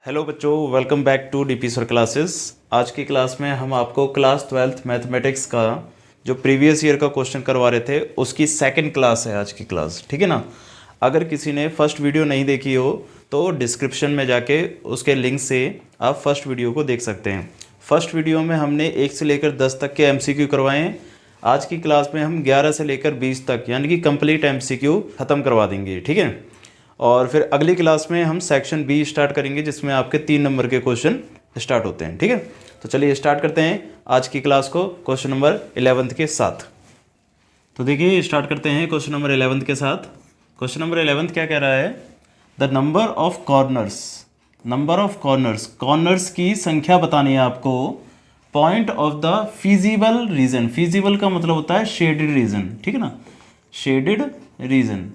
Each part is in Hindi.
हेलो बच्चों, welcome back to DP sir classes. आज की क्लास में हम आपको क्लास 12th मैथमेटिक्स का जो प्रीवियस ईयर का क्वेश्चन करवा रहे थे उसकी सेकंड क्लास है आज की क्लास, ठीक है ना। अगर किसी ने फर्स्ट वीडियो नहीं देखी हो तो डिस्क्रिप्शन में जाके उसके लिंक से आप फर्स्ट वीडियो को देख सकते हैं। फर्स्ट वीडियो में हमने 1 से लेकर 10 तक के MCQ करवाए हैं। आज की क्लास में हम 11 से लेकर 20 तक यानी कि कंप्लीट MCQ ख़त्म करवा देंगे, ठीक है। और फिर अगली क्लास में हम सेक्शन बी स्टार्ट करेंगे जिसमें आपके 3 नंबर के क्वेश्चन स्टार्ट होते हैं, ठीक है। तो चलिए स्टार्ट करते हैं आज की क्लास को क्वेश्चन नंबर 11th के साथ। तो देखिए स्टार्ट करते हैं क्वेश्चन नंबर 11th के साथ। क्वेश्चन नंबर 11th क्या कह रहा है? The number of corners, corners की संख्या बतानी है आपको। Point of the feasible region, feasible का मतलब होता है शेडेड रीजन, ठीक है ना। शेडेड रीजन,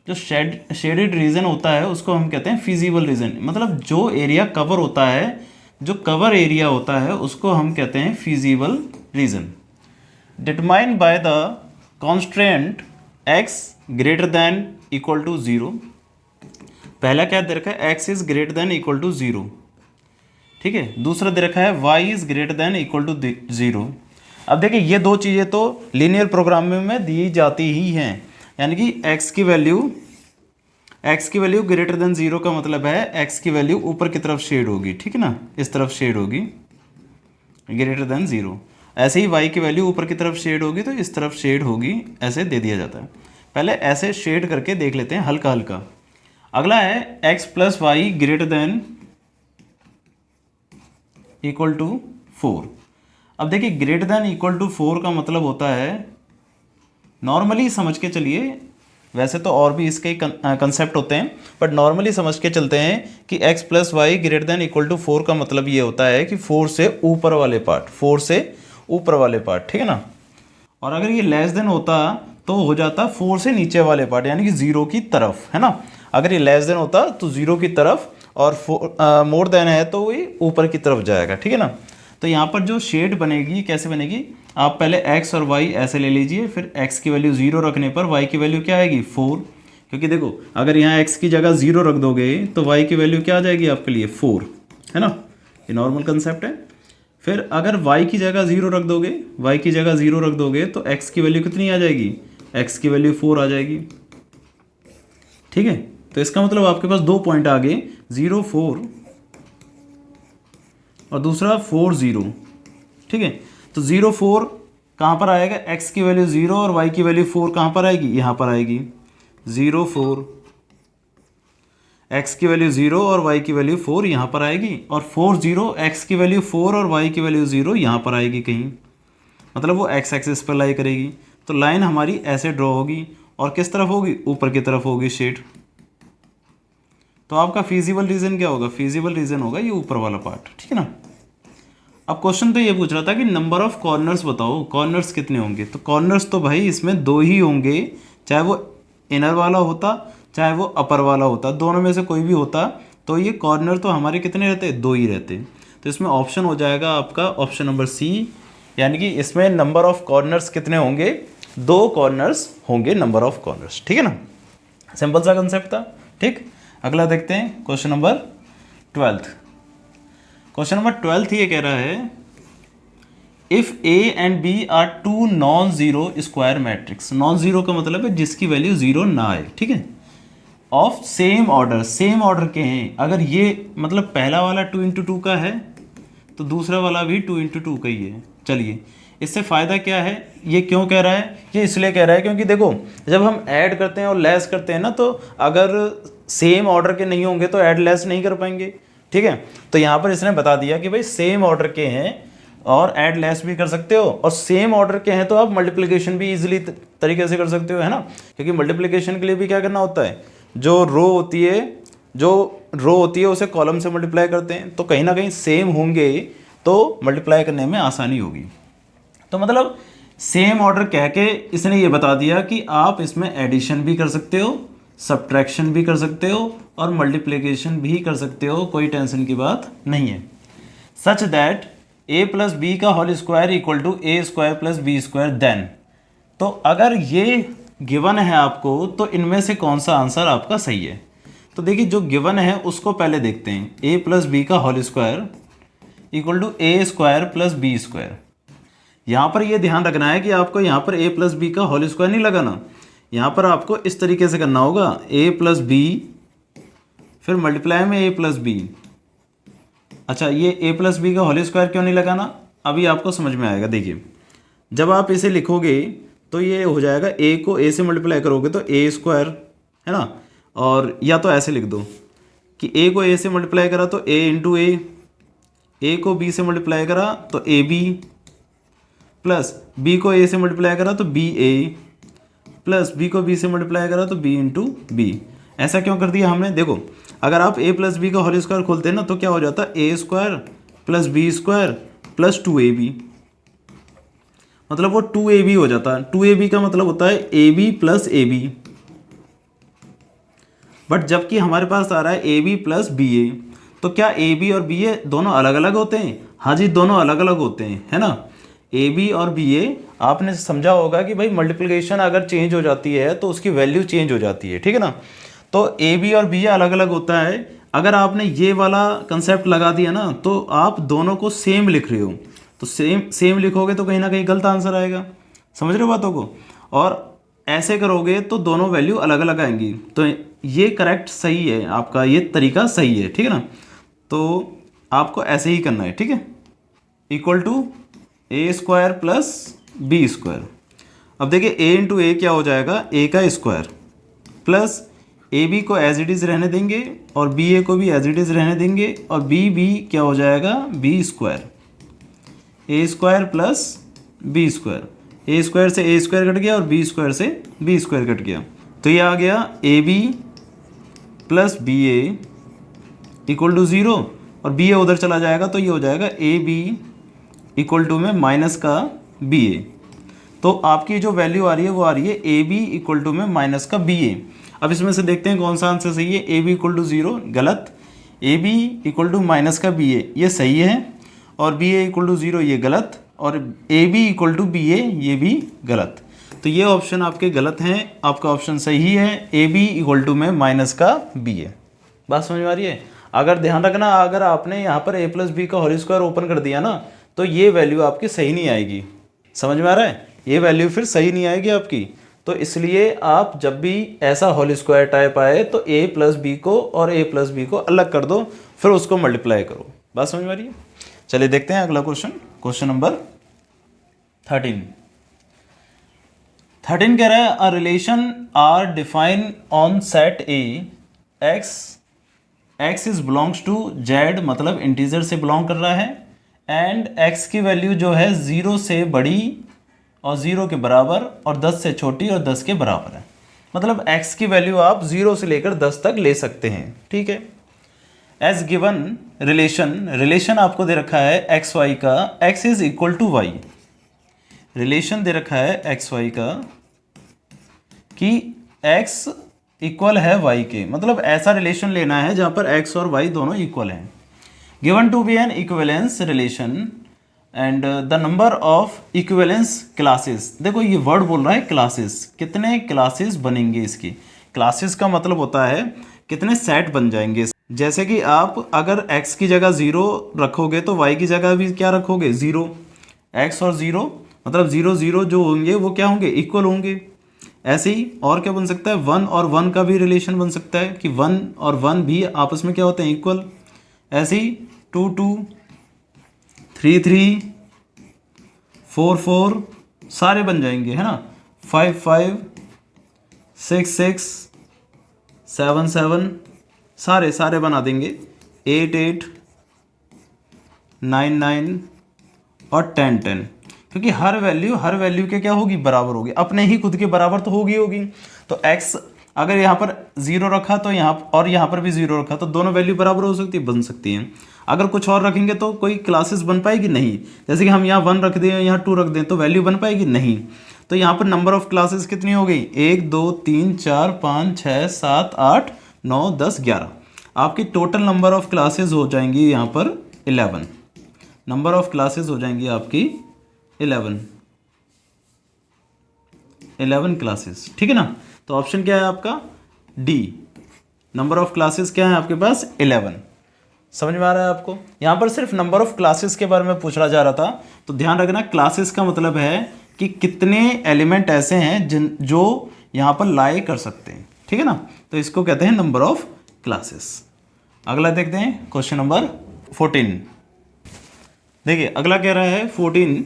जो शेडेड रीजन होता है उसको हम कहते हैं फिजिबल रीजन। मतलब जो एरिया कवर होता है, जो कवर एरिया होता है उसको हम कहते हैं feasible region. Determine by the constraint x greater than equal to 0। पहला क्या दे रखा है? x is greater than equal to 0, ठीक है। दूसरा दे रखा है y is greater than equal to 0। अब देखिए ये दो चीज़ें तो लीनियर प्रोग्रामिंग में दी जाती ही हैं, यानी कि x की वैल्यू ग्रेटर देन 0 का मतलब है x की वैल्यू ऊपर की तरफ शेड होगी, ठीक है ना, इस तरफ शेड होगी ग्रेटर देन 0। ऐसे ही y की वैल्यू ऊपर की तरफ शेड होगी तो इस तरफ शेड होगी, ऐसे दे दिया जाता है। पहले ऐसे शेड करके देख लेते हैं हल्का हल्का। अगला है x plus Y greater than equal to 4। अब देखिए ग्रेटर देन इक्वल टू 4 का मतलब होता है, नॉर्मली समझ के चलिए, वैसे तो और भी इसके कंसेप्ट होते हैं बट नॉर्मली समझ के चलते हैं कि x plus Y greater than equal to 4 का मतलब ये होता है कि 4 से ऊपर वाले पार्ट, ठीक है ना। और अगर ये लेस देन होता तो हो जाता 4 से नीचे वाले पार्ट, यानी कि 0 की तरफ, है ना। अगर ये लेस देन होता तो 0 की तरफ, और मोर देन है तो ये ऊपर की तरफ जाएगा, ठीक है ना। तो यहाँ पर जो शेड बनेगी कैसे बनेगी? आप पहले x और y ऐसे ले लीजिए, फिर x की वैल्यू 0 रखने पर y की वैल्यू क्या आएगी? 4। क्योंकि देखो अगर यहाँ x की जगह 0 रख दोगे तो y की वैल्यू क्या आ जाएगी आपके लिए? 4, है ना। ये नॉर्मल कंसेप्ट है। फिर अगर y की जगह 0 रख दोगे तो x की वैल्यू कितनी आ जाएगी? x की वैल्यू 4 आ जाएगी, ठीक है। तो इसका मतलब आपके पास 2 पॉइंट आ गए, 0 4 और दूसरा 4 0, ठीक है। तो 0 4 कहाँ पर आएगा? x की वैल्यू 0 और y की वैल्यू 4 कहाँ पर आएगी? यहाँ पर आएगी। 0 4, x की वैल्यू 0 और y की वैल्यू 4 यहाँ पर आएगी, और 4 0 x की वैल्यू 4 और y की वैल्यू 0 यहाँ पर आएगी कहीं, मतलब वो x एक्सिस पर लाई करेगी। तो लाइन हमारी ऐसे ड्रॉ होगी और किस तरफ होगी? ऊपर की तरफ होगी शेड। तो आपका फिजिबल रीजन क्या होगा? फिजिबल रीजन होगा ये ऊपर वाला पार्ट, ठीक है ना। अब क्वेश्चन तो ये पूछ रहा था कि नंबर ऑफ कॉर्नर्स बताओ, कॉर्नर्स कितने होंगे। तो कॉर्नर्स तो भाई इसमें 2 ही होंगे, चाहे वो इनर वाला होता चाहे वो अपर वाला होता, दोनों में से कोई भी होता। तो ये कॉर्नर तो हमारे कितने रहते? 2 ही रहते। तो इसमें ऑप्शन हो जाएगा आपका ऑप्शन नंबर सी, यानी कि इसमें नंबर ऑफ कॉर्नर्स कितने होंगे? 2 कॉर्नर्स होंगे, नंबर ऑफ कॉर्नर्स, ठीक है ना। सिंपल सा कंसेप्ट था, ठीक। अगला देखते हैं क्वेश्चन नंबर 12। क्वेश्चन नंबर 12 ये कह रहा है, if a and b are 2 non zero square matrix. Non zero का मतलब है जिसकी वैल्यू 0 ना आए, ठीक है। ऑफ सेम ऑर्डर के हैं। अगर ये मतलब पहला वाला 2 × 2 का है तो दूसरा वाला भी 2 × 2 का ही है। चलिए इससे फ़ायदा क्या है? ये क्यों कह रहा है? ये इसलिए कह रहा है क्योंकि देखो जब हम ऐड करते हैं और लेस करते हैं ना, तो अगर सेम ऑर्डर के नहीं होंगे तो ऐड लेस नहीं कर पाएंगे, ठीक है। तो यहाँ पर इसने बता दिया कि भाई सेम ऑर्डर के हैं और ऐड लेस भी कर सकते हो, और सेम ऑर्डर के हैं तो आप मल्टीप्लिकेशन भी इजीली तरीके से कर सकते हो, है ना। क्योंकि मल्टीप्लिकेशन के लिए भी क्या करना होता है, जो रो होती है उसे कॉलम से मल्टीप्लाई करते हैं। तो कहीं ना कहीं सेम होंगे तो मल्टीप्लाई करने में आसानी होगी। तो मतलब सेम ऑर्डर कह के इसने ये बता दिया कि आप इसमें एडिशन भी कर सकते हो, सब्ट्रैक्शन भी कर सकते हो और मल्टीप्लिकेशन भी कर सकते हो, कोई टेंशन की बात नहीं है। Such that a plus B का whole square equal to A square plus B square then. तो अगर ये गिवन है आपको तो इनमें से कौन सा आंसर आपका सही है? तो देखिए जो गिवन है उसको पहले देखते हैं। ए प्लस बी का whole square equal to A square plus B square. यहाँ पर ये ध्यान रखना है कि आपको यहाँ पर ए प्लस बी का होल स्क्वायर नहीं लगाना, यहाँ पर आपको इस तरीके से करना होगा, ए प्लस बी फिर मल्टीप्लाई में ए प्लस बी। अच्छा, ये ए प्लस बी का होल स्क्वायर क्यों नहीं लगाना, अभी आपको समझ में आएगा। देखिए जब आप इसे लिखोगे तो ये हो जाएगा, ए को ए से मल्टीप्लाई करोगे तो ए स्क्वायर है ना, और या तो ऐसे लिख दो कि ए को ए से मल्टीप्लाई करा तो ए इंटू ए को बी से मल्टीप्लाई करा तो ए बी, प्लस बी को ए से मल्टीप्लाई करा तो बी ए, प्लस बी को बी से मल्टीप्लाई करा तो बी इंटू बी। ऐसा क्यों कर दिया हमने, देखो अगर आप ए प्लस बी का होल स्क्वायर खोलते हैं ना तो क्या हो जाता है, A square plus B square plus 2ab, मतलब वो 2ab हो जाता है। 2ab का मतलब होता है ab प्लस ab, बट जबकि हमारे पास आ रहा है ab प्लस ba, तो क्या ab और ba दोनों अलग अलग होते हैं? हाँ जी, दोनों अलग अलग होते हैं, है ना। ab और ba आपने समझा होगा कि भाई मल्टीप्लिकेशन अगर चेंज हो जाती है तो उसकी वैल्यू चेंज हो जाती है, ठीक है ना। तो ab और ba अलग अलग होता है। अगर आपने ये वाला कंसेप्ट लगा दिया ना तो आप दोनों को सेम लिख रहे हो, तो सेम लिखोगे तो कहीं ना कहीं गलत आंसर आएगा, समझ रहे हो बातों को। और ऐसे करोगे तो दोनों वैल्यू अलग अलग आएंगी। तो ये करेक्ट सही है, आपका ये तरीका सही है, ठीक है ना। तो आपको ऐसे ही करना है, ठीक है। Equal to A square plus B square. अब देखिए ए इंटू ए क्या हो जाएगा, ए का स्क्वायर, प्लस ए बी को एज इट इज़ रहने देंगे और बी ए को भी एज इट इज़ रहने देंगे, और बी बी क्या हो जाएगा, B square, A square plus B square. A square से ए स्क्वायर कट गया और बी स्क्वायर से बी स्क्वायर कट गया, तो ये आ गया A B plus B A equal to 0, और बी ए उधर चला जाएगा तो ये हो जाएगा ए बी इक्वल टू में माइनस का बी ए। तो आपकी जो वैल्यू आ रही है वो आ रही है ए बी इक्वल टू में माइनस का बी ए। अब इसमें से देखते हैं कौन सा आंसर सही है। ए बी इक्वल टू 0 गलत, A B equal to minus का बी ए ये सही है, और बी ए इक्वल टू 0 ये गलत, और A B equal to B A ये भी गलत। तो ये ऑप्शन आपके गलत हैं, आपका ऑप्शन सही है ए बी इक्वल टू में माइनस का बी ए। बात समझ में आ रही है। अगर ध्यान रखना, अगर आपने यहाँ पर ए प्लस बी का होल स्क्वायर ओपन कर दिया ना तो ये वैल्यू आपकी सही नहीं आएगी, समझ में आ रहा है, ये वैल्यू फिर सही नहीं आएगी आपकी। तो इसलिए आप जब भी ऐसा होल स्क्वायर टाइप आए तो ए प्लस बी को और ए प्लस बी को अलग कर दो, फिर उसको मल्टीप्लाई करो। बात समझ में आ रही है। चलिए देखते हैं अगला क्वेश्चन, क्वेश्चन नंबर 13 कह रहा है a relation R define on set A X is belongs to Z, मतलब इंटीजर से बिलोंग कर रहा है, एंड एक्स की वैल्यू जो है 0 से बड़ी और 0 के बराबर और 10 से छोटी और 10 के बराबर है। मतलब x की वैल्यू आप 0 से लेकर 10 तक ले सकते हैं, ठीक है। एज गिवन रिलेशन आपको दे रखा है एक्स वाई का, x is equal to Y. Relation दे रखा है एक्स वाई का कि x इक्वल है y के, मतलब ऐसा रिलेशन लेना है जहाँ पर x और y दोनों इक्वल हैं। Given to be an equivalence relation and the number of equivalence classes. देखो ये वर्ड बोल रहा है क्लासेस, कितने क्लासेस बनेंगे इसकी। क्लासेस का मतलब होता है कितने सेट बन जाएंगे। जैसे कि आप अगर x की जगह 0 रखोगे तो y की जगह भी क्या रखोगे, 0। x और 0 मतलब 0 0 जो होंगे वो क्या होंगे, इक्वल होंगे। ऐसे ही और क्या बन सकता है, 1 और 1 का भी रिलेशन बन सकता है कि 1 और 1 भी आपस में क्या होते हैं, इक्वल। ऐसे ही 2 2 3 3 4 4 सारे बन जाएंगे, है ना। 5 5 6 6 7 7 सारे बना देंगे। 8 8 9 9 और 10 10, क्योंकि हर वैल्यू के क्या होगी, बराबर होगी, अपने ही खुद के बराबर तो होगी। तो x अगर यहाँ पर 0 रखा तो यहाँ पर भी 0 रखा तो दोनों वैल्यू बराबर हो सकती है, बन सकती हैं। अगर कुछ और रखेंगे तो कोई क्लासेस बन पाएगी नहीं। जैसे कि हम यहाँ 1 रख दें, यहाँ 2 रख दें तो वैल्यू बन पाएगी नहीं। तो यहाँ पर नंबर ऑफ क्लासेस कितनी हो गई, 1 2 3 4 5 6 7 8 9 10 11। आपकी टोटल नंबर ऑफ क्लासेस हो जाएंगी यहाँ पर 11। नंबर ऑफ क्लासेस हो जाएंगी आपकी 11 क्लासेस, ठीक है ना। तो ऑप्शन क्या है आपका, डी नंबर ऑफ क्लासेस क्या है आपके पास 11। समझ में आ रहा है आपको? यहाँ पर सिर्फ नंबर ऑफ क्लासेस के बारे में पूछा जा रहा था, तो ध्यान रखना क्लासेस का मतलब है कि कितने एलिमेंट ऐसे हैं जो यहाँ पर लाई कर सकते हैं, ठीक है ना, तो इसको कहते हैं नंबर ऑफ क्लासेस। अगला देखते हैं क्वेश्चन नंबर 14। देखिए अगला कह रहा है 14,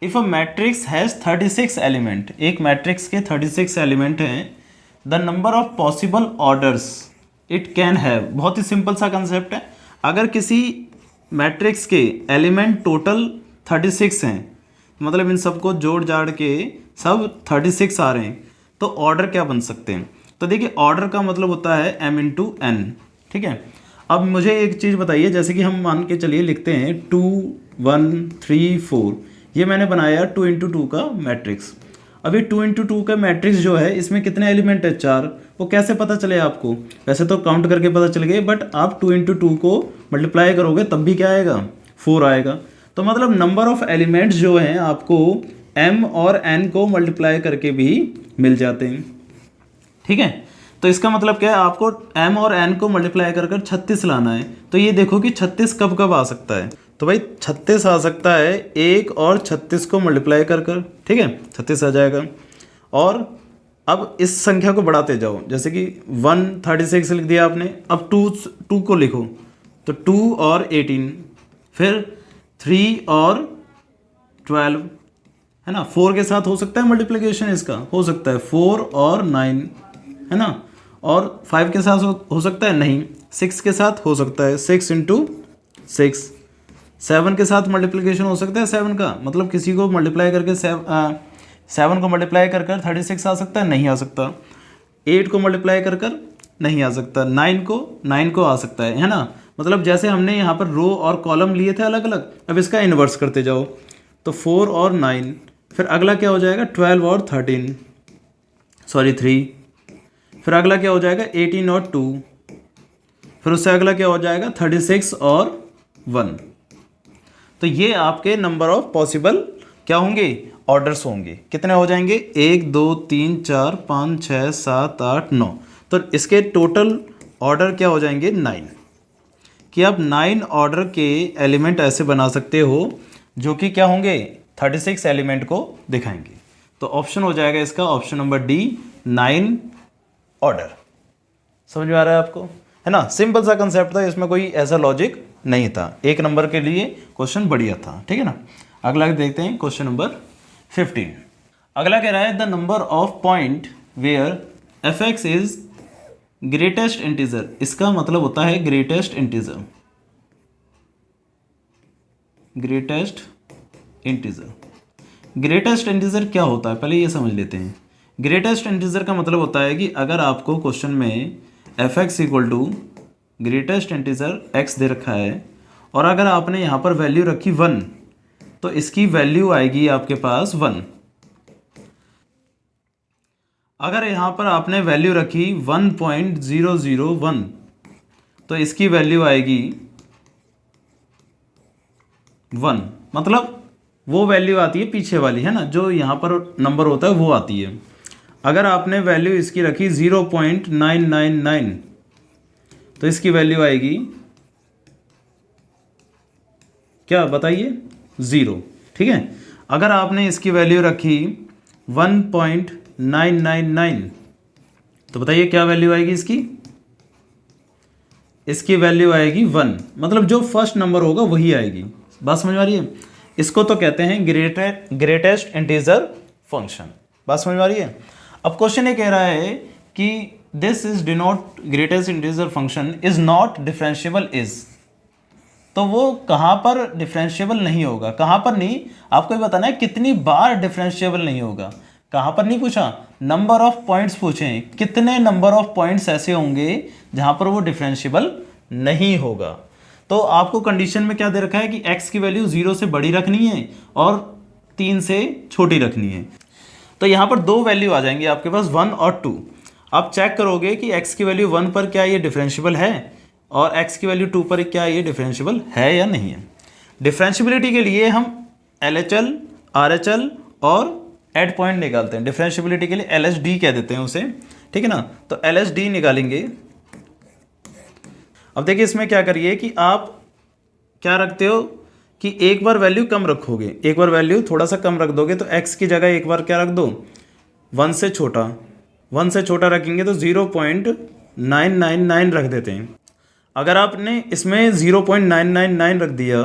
if a matrix has 36 element, एक मैट्रिक्स के 36 एलिमेंट हैं, the number of possible orders it can have. बहुत ही सिंपल सा कंसेप्ट है। अगर किसी मैट्रिक्स के एलिमेंट टोटल 36 हैं, मतलब इन सबको जोड़ जाड़ के सब 36 आ रहे हैं, तो ऑर्डर क्या बन सकते हैं? तो देखिए ऑर्डर का मतलब होता है m इंटू n, ठीक है। अब मुझे एक चीज़ बताइए, जैसे कि हम मान के चलिए लिखते हैं 2 1 3 4, ये मैंने बनाया 2 इंटू 2 का मैट्रिक्स। अभी 2 इंटू 2 का मैट्रिक्स जो है इसमें कितने एलिमेंट है? 4। वो कैसे पता चले आपको? वैसे तो काउंट करके पता चल गए, बट आप 2 इंटू 2 को मल्टीप्लाई करोगे तब भी क्या आएगा? 4 आएगा। तो मतलब नंबर ऑफ एलिमेंट्स जो हैं आपको m और n को मल्टीप्लाई करके भी मिल जाते हैं, ठीक है। तो इसका मतलब क्या है? आपको m और n को मल्टीप्लाई कर 36 लाना है। तो ये देखो कि 36 कब कब आ सकता है। तो भाई 36 आ सकता है 1 और 36 को मल्टीप्लाई कर, ठीक है, 36 आ जाएगा। और अब इस संख्या को बढ़ाते जाओ, जैसे कि 136 लिख दिया आपने, अब 2 को लिखो, तो 2 और 18, फिर 3 और 12, है ना। 4 के साथ हो सकता है मल्टीप्लिकेशन, इसका हो सकता है 4 और 9, है ना। और 5 के साथ हो सकता है नहीं, 6 के साथ हो सकता है 6 इंटू 6, 7 के साथ मल्टीप्लिकेशन हो सकता है 7 का, मतलब किसी को मल्टीप्लाई करके 7 को मल्टीप्लाई कर 36 आ सकता है, नहीं आ सकता। 8 को मल्टीप्लाई कर नहीं आ सकता। 9 को आ सकता है ना। मतलब जैसे हमने यहाँ पर रो और कॉलम लिए थे अलग अलग, अब इसका इन्वर्स करते जाओ, तो 4 और 9, फिर अगला क्या हो जाएगा? 12 और 3, फिर अगला क्या हो जाएगा? 18 और 2, फिर उससे अगला क्या हो जाएगा? 36 और 1। तो ये आपके नंबर ऑफ पॉसिबल क्या होंगे? ऑर्डर्स होंगे। कितने हो जाएंगे? 1 2 3 4 5 6 7 8 9। तो इसके टोटल ऑर्डर क्या हो जाएंगे? 9। कि आप 9 ऑर्डर के एलिमेंट ऐसे बना सकते हो जो कि क्या होंगे? 36 एलिमेंट को दिखाएंगे। तो ऑप्शन हो जाएगा इसका ऑप्शन नंबर डी, 9 ऑर्डर। समझ में आ रहा है आपको? है ना, सिंपल सा कंसेप्ट था, इसमें कोई ऐसा लॉजिक नहीं था। 1 नंबर के लिए क्वेश्चन बढ़िया था, ठीक है ना। अगला देखते हैं क्वेश्चन नंबर 15। अगला कह रहा है the number of point where fx is greatest integer. इसका मतलब होता है greatest integer, greatest integer. Greatest integer क्या होता है पहले ये समझ लेते हैं। ग्रेटेस्ट इंटीजर का मतलब होता है कि अगर आपको क्वेश्चन में fx equal to greatest integer x दे रखा है और अगर आपने यहाँ पर वैल्यू रखी 1, तो इसकी वैल्यू आएगी आपके पास 1। अगर यहाँ पर आपने वैल्यू रखी 1.001, तो इसकी वैल्यू आएगी 1। मतलब वो वैल्यू आती है पीछे वाली, है ना, जो यहाँ पर नंबर होता है वो आती है। अगर आपने वैल्यू इसकी रखी 0.999, तो इसकी वैल्यू आएगी क्या बताइए? 0, ठीक है। अगर आपने इसकी वैल्यू रखी 1.999, तो बताइए क्या वैल्यू आएगी इसकी? इसकी वैल्यू आएगी 1। मतलब जो फर्स्ट नंबर होगा वही आएगी। बात समझ में आ रही है? इसको तो कहते हैं ग्रेटेस्ट इंटीजर फंक्शन। बात समझ में आ रही है? अब क्वेश्चन ये कह रहा है कि this is denote greatest integer function is not differentiable is. तो वो कहाँ पर डिफरेंशिएबल नहीं होगा? कहाँ पर नहीं, आपको ये बताना है कितनी बार डिफरेंशिएबल नहीं होगा। कहाँ पर नहीं पूछा, नंबर ऑफ पॉइंट्स पूछे, कितने नंबर ऑफ पॉइंट्स ऐसे होंगे जहाँ पर वो डिफरेंशिएबल नहीं होगा। तो आपको कंडीशन में क्या दे रखा है कि x की वैल्यू 0 से बड़ी रखनी है और 3 से छोटी रखनी है। तो यहाँ पर दो वैल्यू आ जाएंगी आपके पास 1 और 2। आप चेक करोगे कि x की वैल्यू 1 पर क्या ये डिफरेंशिएबल है और x की वैल्यू 2 पर क्या ये डिफरेंशिएबल है या नहीं है। डिफरेंशिएबिलिटी के लिए हम LHL, RHL और एड पॉइंट निकालते हैं। डिफरेंशिएबिलिटी के लिए LHD कह देते हैं उसे, ठीक है ना। तो LSD निकालेंगे। अब देखिए इसमें क्या करिए कि आप क्या रखते हो कि एक बार वैल्यू कम रखोगे, एक बार वैल्यू थोड़ा सा कम रख दोगे, तो x की जगह एक बार क्या रख दो 1 से छोटा, 1 से छोटा रखेंगे तो 0.999 रख देते हैं। अगर आपने इसमें 0.999 रख दिया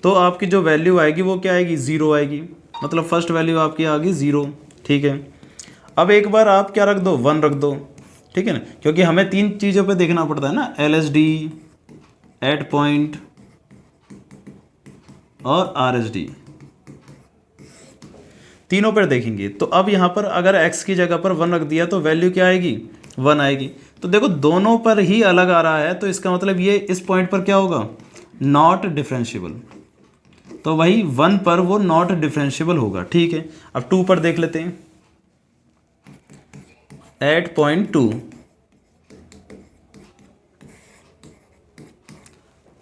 तो आपकी जो वैल्यू आएगी वो क्या आएगी, 0 आएगी, मतलब फर्स्ट वैल्यू आपकी आ गई 0। ठीक है, अब एक बार आप क्या रख दो 1 रख दो, ठीक है ना, क्योंकि हमें 3 चीज़ों पे देखना पड़ता है ना, LSD, एट पॉइंट और RSD, तीनों पर देखेंगे। तो अब यहाँ पर अगर x की जगह पर 1 रख दिया तो वैल्यू क्या आएगी, 1 आएगी। तो देखो दोनों पर ही अलग आ रहा है, तो इसका मतलब ये इस पॉइंट पर क्या होगा, नॉट डिफरेंशिएबल। तो वही 1 पर वो नॉट डिफरेंशिएबल होगा। ठीक है, अब 2 पर देख लेते हैं, 8.2।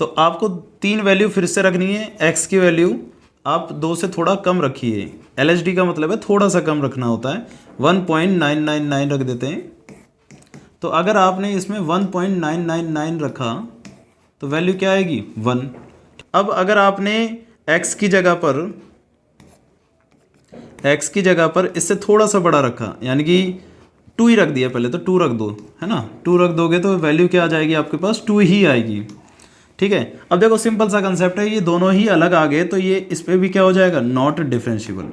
तो आपको 3 वैल्यू फिर से रखनी है। x की वैल्यू आप 2 से थोड़ा कम रखिए, LSD का मतलब है थोड़ा सा कम रखना होता है, 1.999 रख देते हैं। तो अगर आपने इसमें 1.999 रखा तो वैल्यू क्या आएगी, 1। अब अगर आपने x की जगह पर इससे थोड़ा सा बड़ा रखा, यानी कि 2 ही रख दिया, पहले तो 2 रख दो, है ना, 2 रख दोगे तो वैल्यू क्या आ जाएगी आपके पास, 2 ही आएगी। ठीक है, अब देखो सिंपल सा कंसेप्ट है, ये दोनों ही अलग आ गए तो ये इस पर भी क्या हो जाएगा, नॉट डिफरेंशिएबल।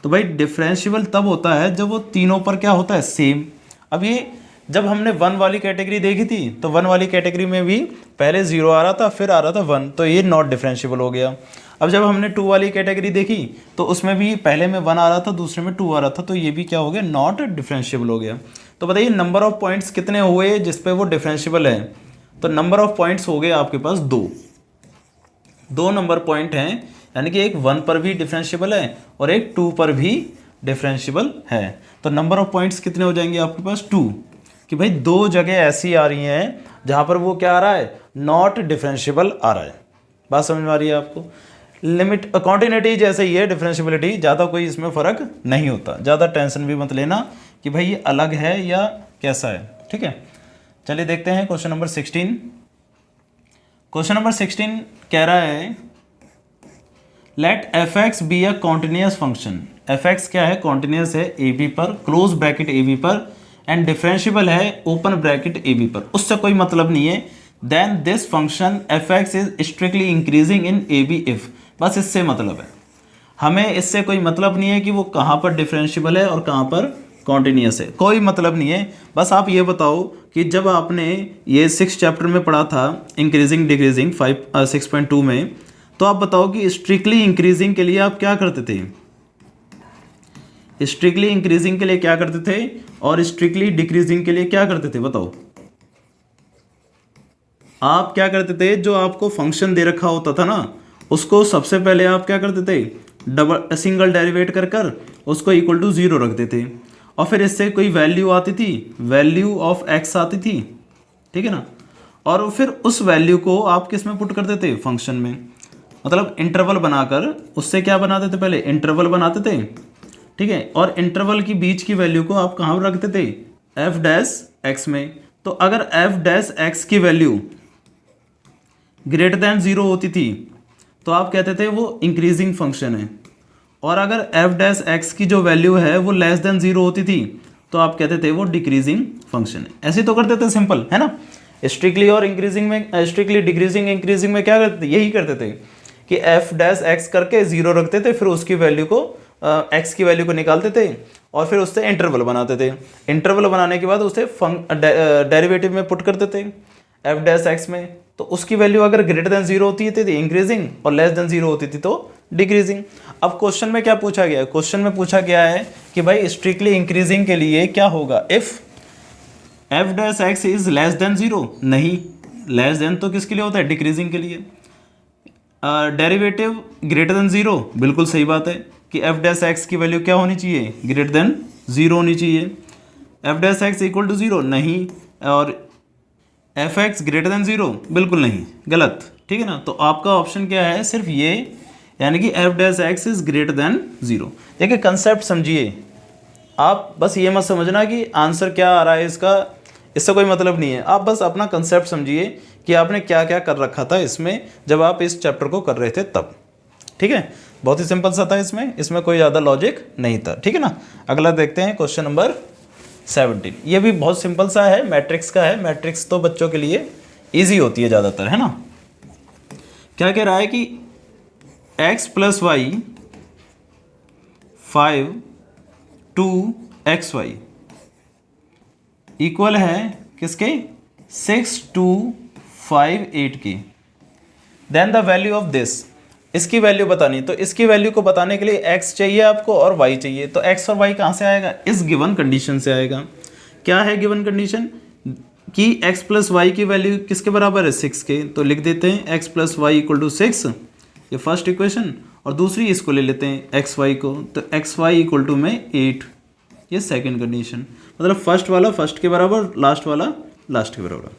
तो भाई डिफरेंशिएबल तब होता है जब वो तीनों पर क्या होता है, सेम। अब ये जब हमने 1 वाली कैटेगरी देखी थी तो 1 वाली कैटेगरी में भी पहले 0 आ रहा था, फिर आ रहा था 1, तो ये नॉट डिफरेंशिएबल हो गया। अब जब हमने 2 वाली कैटेगरी देखी तो उसमें भी पहले में 1 आ रहा था, दूसरे में 2 आ रहा था, तो ये भी क्या हो गया, नॉट डिफरेंशिएबल हो गया। तो बताइए नंबर ऑफ पॉइंट्स कितने हुए जिस पे वो डिफरेंशिएबल है, तो नंबर ऑफ पॉइंट्स हो गए आपके पास 2 नंबर पॉइंट हैं, यानी कि एक 1 पर भी डिफरेंशिएबल है और एक 2 पर भी डिफरेंशिएबल है। तो नंबर ऑफ पॉइंट्स कितने हो जाएंगे आपके पास, 2। कि भाई 2 जगह ऐसी आ रही हैं जहां पर वो क्या आ रहा है, नॉट डिफरेंशिएबल आ रहा है। बात समझ में आ रही है आपको। लिमिट कॉन्टिन्यूटी जैसे ही है, डिफरेंशिएबिलिटी ज़्यादा कोई इसमें फ़र्क नहीं होता, ज़्यादा टेंशन भी मत लेना कि भाई ये अलग है या कैसा है। ठीक है, चलिए देखते हैं क्वेश्चन नंबर 16। क्वेश्चन नंबर 16 कह रहा है let fx be a continuous function. fx क्या है, कॉन्टिन्यूस है a b पर, क्लोज ब्रैकेट a b पर, एंड डिफरेंशिएबल है ओपन ब्रैकेट a b पर, उससे कोई मतलब नहीं है। Then this function fx is strictly increasing in a b if, बस इससे मतलब है, हमें इससे कोई मतलब नहीं है कि वो कहाँ पर डिफरेंशिएबल है और कहाँ पर कॉन्टिन्यूस है, कोई मतलब नहीं है। बस आप ये बताओ कि जब आपने ये 6 चैप्टर में पढ़ा था इंक्रीजिंग डिक्रीजिंग 6.2 में, तो आप बताओ कि स्ट्रिक्टली इंक्रीजिंग के लिए आप क्या करते थे, स्ट्रिक्टली इंक्रीजिंग के लिए क्या करते थे और स्ट्रिक्टली डिक्रीजिंग के लिए क्या करते थे, बताओ। आप क्या करते थे, जो आपको फंक्शन दे रखा होता था ना, उसको सबसे पहले आप क्या करते थे, डबल सिंगल डेरिवेट कर उसको इक्वल टू 0 रखते थे, और फिर इससे कोई वैल्यू आती थी, वैल्यू ऑफ x आती थी, ठीक है ना, और फिर उस वैल्यू को आप किस में पुट करते थे, फंक्शन में, मतलब इंटरवल बनाकर उससे क्या बनाते थे, पहले इंटरवल बनाते थे, ठीक है, और इंटरवल की बीच की वैल्यू को आप कहाँ रखते थे, f डैश x में। तो अगर f डैश x की वैल्यू ग्रेटर देन 0 होती थी तो आप कहते थे वो इंक्रीजिंग फंक्शन है, और अगर f डैश x की जो वैल्यू है वो लेस देन 0 होती थी तो आप कहते थे वो डिक्रीजिंग फंक्शन है। ऐसे तो करते थे, सिंपल है ना। स्ट्रिक्टली और इंक्रीजिंग में, स्ट्रिक्टली डिक्रीजिंग इंक्रीजिंग में क्या करते थे, यही करते थे कि f डैश x करके 0 रखते थे, फिर उसकी वैल्यू को x की वैल्यू को निकालते थे और फिर उससे इंटरवल बनाते थे। इंटरवल बनाने के बाद उसे डेरिवेटिव में पुट करते थे f डैश x में, तो उसकी वैल्यू अगर ग्रेटर देन 0 होती थी इंक्रीजिंग और लेस देन 0 होती थी तो डिक्रीजिंग। अब क्वेश्चन में क्या पूछा गया है, क्वेश्चन में पूछा गया है कि भाई स्ट्रिक्टली इंक्रीजिंग के लिए क्या होगा, if f dash x is less than 0, नहीं, लेस देन तो किसके लिए होता है, डिक्रीजिंग के लिए। डेरिवेटिव ग्रेटर देन 0, बिल्कुल सही बात है कि f डैश x की वैल्यू क्या होनी चाहिए, ग्रेटर देन 0 होनी चाहिए। f dash x equal to 0, नहीं, और एफ एक्स ग्रेटर देन 0, बिल्कुल नहीं, गलत, ठीक है ना। तो आपका ऑप्शन क्या है, सिर्फ ये, यानी कि F dash x is greater than 0। देखिए कंसेप्ट समझिए, आप बस ये मत समझना कि आंसर क्या आ रहा है इसका, इससे कोई मतलब नहीं है। आप बस अपना कंसेप्ट समझिए कि आपने क्या क्या कर रखा था इसमें जब आप इस चैप्टर को कर रहे थे तब। ठीक है, बहुत ही सिंपल सा था, इसमें कोई ज़्यादा लॉजिक नहीं था। ठीक है ना। अगला देखते हैं क्वेश्चन नंबर 17। ये भी बहुत सिंपल सा है, मैट्रिक्स का है। मैट्रिक्स तो बच्चों के लिए ईजी होती है ज़्यादातर, है ना। क्या कह रहा है कि x + y 5 2 xy इक्वल है किसके, 6 2 5 8 के। Then the value of this, इसकी वैल्यू बतानी। तो इसकी वैल्यू को बताने के लिए x चाहिए आपको और y चाहिए। तो x और y कहाँ से आएगा, इस गिवन कंडीशन से आएगा। क्या है गिवन कंडीशन कि x + y की वैल्यू किसके बराबर है, 6 के। तो लिख देते हैं x + y = 6, ये फर्स्ट इक्वेशन। और दूसरी इसको ले लेते हैं x y को, तो x y = में 8, ये सेकंड कंडीशन। मतलब फर्स्ट वाला फर्स्ट के बराबर, लास्ट वाला लास्ट के बराबर।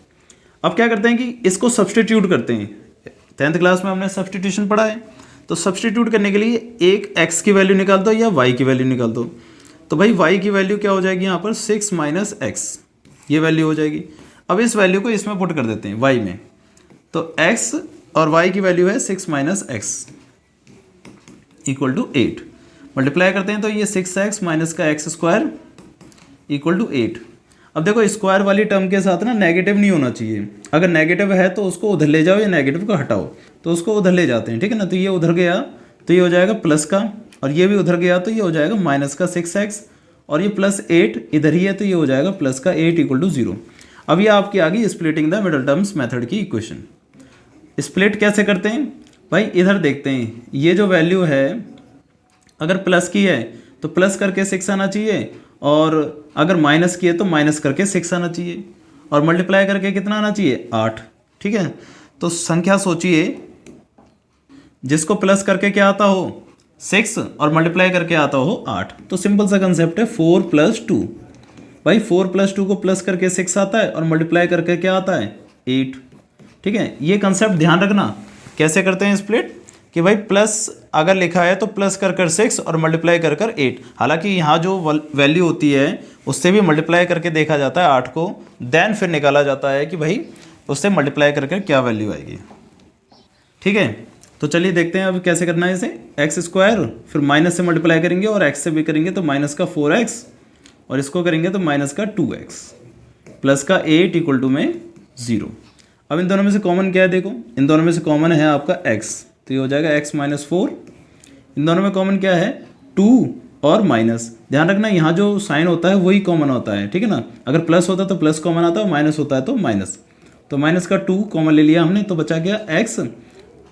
अब क्या करते हैं कि इसको सब्सटीट्यूट करते हैं। 10th क्लास में हमने सब्सटीट्यूशन पढ़ा है। तो सब्सटीट्यूट करने के लिए एक x की वैल्यू निकाल दो या y की वैल्यू निकाल दो। तो भाई y की वैल्यू क्या हो जाएगी यहाँ पर, 6 - x, ये वैल्यू हो जाएगी। अब इस वैल्यू को इसमें पुट कर देते हैं y में। तो x और y की वैल्यू है 6 - x = 8। मल्टीप्लाई करते हैं तो ये 6x माइनस का x² = 8। अब देखो स्क्वायर वाली टर्म के साथ ना नेगेटिव नहीं होना चाहिए। अगर नेगेटिव है तो उसको उधर ले जाओ या नेगेटिव को हटाओ, तो उसको उधर ले जाते हैं। ठीक है ना। तो ये उधर गया तो ये हो जाएगा प्लस का, और ये भी उधर गया तो ये हो जाएगा माइनस का 6x, और ये +8 इधर ही है तो ये हो जाएगा प्लस का 8 = 0। अब ये आपकी आ गई splitting the middle terms method की इक्वेशन। स्प्लिट कैसे करते हैं भाई, इधर देखते हैं। ये जो वैल्यू है अगर प्लस की है तो प्लस करके 6 आना चाहिए, और अगर माइनस की है तो माइनस करके 6 आना चाहिए, और मल्टीप्लाई करके कितना आना चाहिए, 8। ठीक है। तो संख्या सोचिए जिसको प्लस करके क्या आता हो, 6, और मल्टीप्लाई करके आता हो 8। तो सिंपल सा कंसेप्ट है 4 + 2। भाई 4 + 2 को प्लस करके 6 आता है और मल्टीप्लाई करके क्या आता है, 8। ठीक है। ये कंसेप्ट ध्यान रखना। कैसे करते हैं स्प्लिट, कि भाई प्लस अगर लिखा है तो प्लस कर 6 और मल्टीप्लाई कर 8। हालांकि यहाँ जो वैल्यू होती है उससे भी मल्टीप्लाई करके देखा जाता है 8 को, देन फिर निकाला जाता है कि भाई उससे मल्टीप्लाई करके क्या वैल्यू आएगी। ठीक है। तो चलिए देखते हैं अब कैसे करना है इसे। x², फिर माइनस से मल्टीप्लाई करेंगे और x से भी करेंगे तो माइनस का 4x, और इसको करेंगे तो माइनस का 2x, प्लस का 8 = में 0। अब इन दोनों में से कॉमन क्या है, देखो इन दोनों में से कॉमन है आपका x, तो ये हो जाएगा x - 4। इन दोनों में कॉमन क्या है, 2 और माइनस। ध्यान रखना यहाँ जो साइन होता है वही कॉमन होता है। ठीक है ना। अगर प्लस होता है तो प्लस कॉमन आता है, माइनस होता है तो माइनस। तो माइनस का 2 कॉमन ले लिया हमने, तो बचा गया x।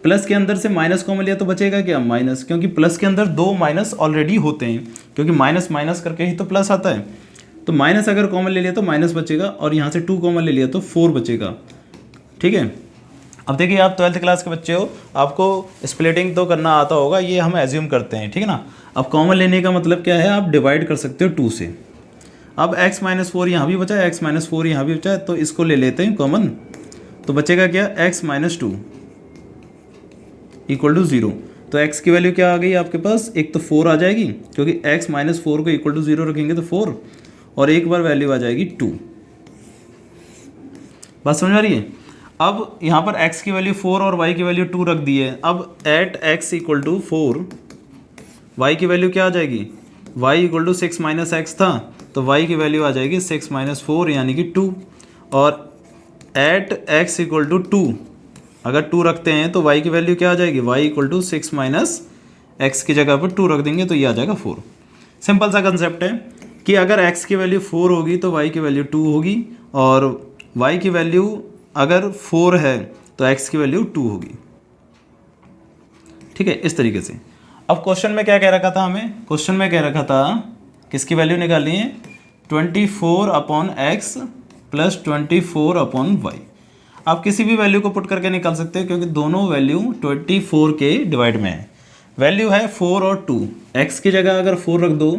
प्लस के अंदर से माइनस कॉमन लिया तो बचेगा क्या, माइनस, क्योंकि प्लस के अंदर 2 माइनस ऑलरेडी होते हैं, क्योंकि माइनस माइनस करके ही तो प्लस आता है। तो माइनस अगर कॉमन ले लिया तो माइनस बचेगा, और यहाँ से 2 कॉमन ले लिया तो 4 बचेगा। ठीक है। अब देखिए आप 12th क्लास के बच्चे हो, आपको स्प्लिटिंग तो करना आता होगा, ये हम एज्यूम करते हैं। ठीक है ना। अब कॉमन लेने का मतलब क्या है, आप डिवाइड कर सकते हो 2 से। अब x - 4 यहाँ भी बचा है, x - 4 यहाँ भी बचा है, तो इसको ले लेते हैं कॉमन। तो बचेगा क्या, x - 2 = 0। तो x की वैल्यू क्या आ गई आपके पास, एक तो 4 आ जाएगी, क्योंकि x - 4 को = 0 रखेंगे तो 4, और एक बार वैल्यू आ जाएगी 2। बात समझ आ रही है। अब यहाँ पर x की वैल्यू 4 और y की वैल्यू 2 रख दी है। अब एट x = 4, y की वैल्यू क्या आ जाएगी, y = 6 - x था, तो y की वैल्यू आ जाएगी 6 - 4 यानी कि 2। और एट x = 2, अगर 2 रखते हैं तो y की वैल्यू क्या आ जाएगी, y = 6 - x की जगह पर 2 रख देंगे तो ये आ जाएगा 4। सिंपल सा कंसेप्ट है कि अगर x की वैल्यू 4 होगी तो y की वैल्यू 2 होगी, और y की वैल्यू अगर 4 है तो x की वैल्यू 2 होगी। ठीक है, इस तरीके से। अब क्वेश्चन में क्या कह रखा था हमें, क्वेश्चन में कह रखा था किसकी वैल्यू निकालनी है, 24/x + 24/y। आप किसी भी वैल्यू को पुट करके निकाल सकते हैं, क्योंकि दोनों वैल्यू 24 के डिवाइड में है। वैल्यू है 4 और 2, x की जगह अगर 4 रख दो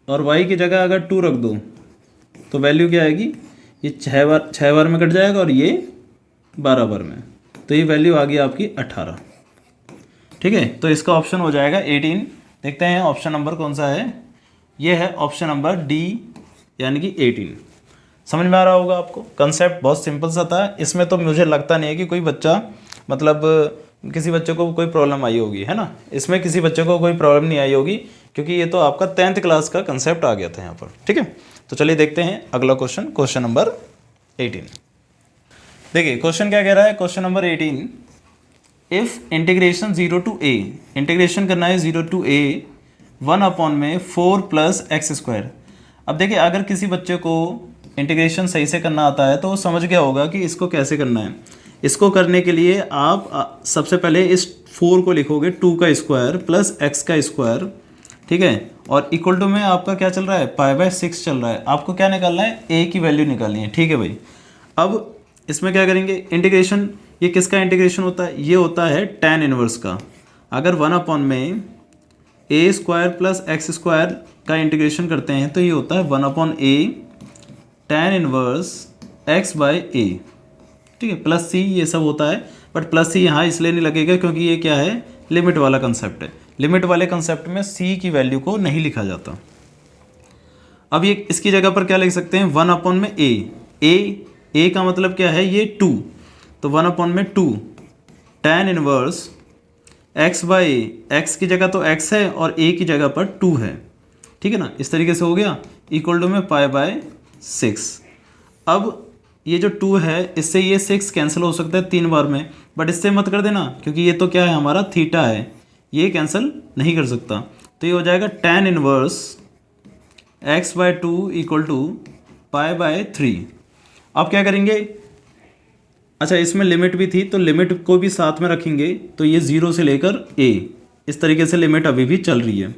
और y की जगह अगर 2 रख दो तो वैल्यू क्या आएगी, ये 6 बार में कट जाएगा और ये 12 बार में, तो ये वैल्यू आ गई आपकी 18। ठीक है। तो इसका ऑप्शन हो जाएगा 18 देखते हैं ऑप्शन नंबर कौन सा है। ये है ऑप्शन नंबर डी, यानी कि 18। समझ में आ रहा होगा आपको, कंसेप्ट बहुत सिंपल सा था। इसमें तो मुझे लगता नहीं है कि कोई बच्चा मतलब किसी बच्चे को कोई प्रॉब्लम आई होगी, है ना। इसमें किसी बच्चे को कोई प्रॉब्लम नहीं आई होगी, क्योंकि ये तो आपका 10th क्लास का कंसेप्ट आ गया था यहाँ पर। ठीक है, तो चलिए देखते हैं अगला क्वेश्चन, क्वेश्चन नंबर 18। देखिए क्वेश्चन क्या कह रहा है, question number 18, if integration 0 to a, integration करना है 0 to a 1 में 4 + x²। अब देखिए अगर किसी बच्चे को इंटीग्रेशन सही से करना आता है तो वो समझ गया होगा कि इसको कैसे करना है। इसको करने के लिए आप सबसे पहले इस 4 को लिखोगे 2 का स्क्वायर प्लस x का स्क्वायर, ठीक है, और इक्वल टू में आपका क्या चल रहा है, π/6 चल रहा है। आपको क्या निकालना है, a की वैल्यू निकालनी है। ठीक है भाई, अब इसमें क्या करेंगे, इंटीग्रेशन, ये किसका इंटीग्रेशन होता है, ये होता है tan इनवर्स का। अगर 1 में a² + x² का इंटीग्रेशन करते हैं तो ये होता है 1/a tan इनवर्स x/a, ठीक है, प्लस c ये सब होता है। बट प्लस c यहाँ इसलिए नहीं लगेगा क्योंकि ये क्या है, लिमिट वाला कंसेप्ट है। लिमिट वाले कंसेप्ट में c की वैल्यू को नहीं लिखा जाता। अब ये इसकी जगह पर क्या लिख सकते हैं, 1 में a का मतलब क्या है, ये 2, तो 1 में 2 tan इनवर्स x/a, x की जगह तो x है और a की जगह पर 2 है, ठीक है ना। इस तरीके से हो गया, इक्वल टू में π/6। अब ये जो 2 है इससे ये 6 कैंसिल हो सकता है 3 बार में, बट इससे मत कर देना क्योंकि ये तो क्या है, हमारा थीटा है, ये कैंसिल नहीं कर सकता। तो ये हो जाएगा tan inverse x/2 equal to π/3। अब क्या करेंगे, अच्छा इसमें लिमिट भी थी तो लिमिट को भी साथ में रखेंगे, तो ये 0 से लेकर a, इस तरीके से लिमिट अभी भी चल रही है,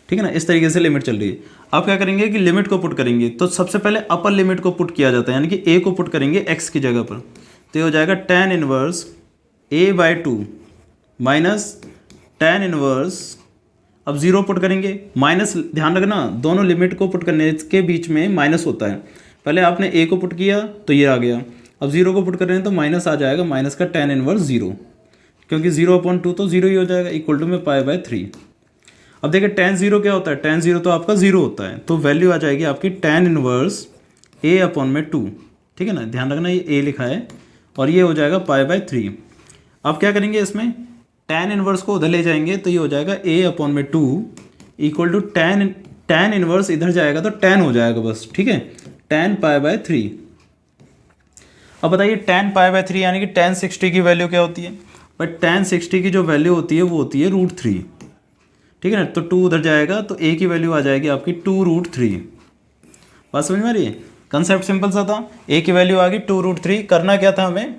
ठीक है ना, इस तरीके से लिमिट चल रही है। अब क्या करेंगे कि लिमिट को पुट करेंगे, तो सबसे पहले अपर लिमिट को पुट किया जाता है, यानी कि a को पुट करेंगे x की जगह पर, तो ये हो जाएगा tan inverse a/2 minus tan inverse, अब 0 पुट करेंगे, माइनस, ध्यान रखना दोनों लिमिट को पुट करने के बीच में माइनस होता है। पहले आपने a को पुट किया तो ये आ गया, अब 0 को पुट कर रहे हैं तो माइनस आ जाएगा, माइनस का tan इनवर्स 0, क्योंकि 0/2 तो 0 ही हो जाएगा, इक्वल टू में π/3। अब देखिए tan 0 क्या होता है, tan 0 तो आपका 0 होता है, तो वैल्यू आ जाएगी आपकी tan इनवर्स a/2, ठीक है ना, ध्यान रखना ये a लिखा है, और ये हो जाएगा π/3। अब क्या करेंगे, इसमें tan इनवर्स को उधर ले जाएंगे तो ये हो जाएगा a/2 equal to tan inverse इधर जाएगा तो tan हो जाएगा बस, ठीक है, tan π/3। अब बताइए tan π/3 यानी कि tan 60 की वैल्यू क्या होती है, बट tan 60 की जो वैल्यू होती है वो होती है √3, ठीक है ना, तो 2 उधर जाएगा तो a की वैल्यू आ जाएगी आपकी 2√3। बात समझ में आ रही है, कंसेप्ट सिंपल सा था, a की वैल्यू आ गई 2√3। करना क्या था हमें,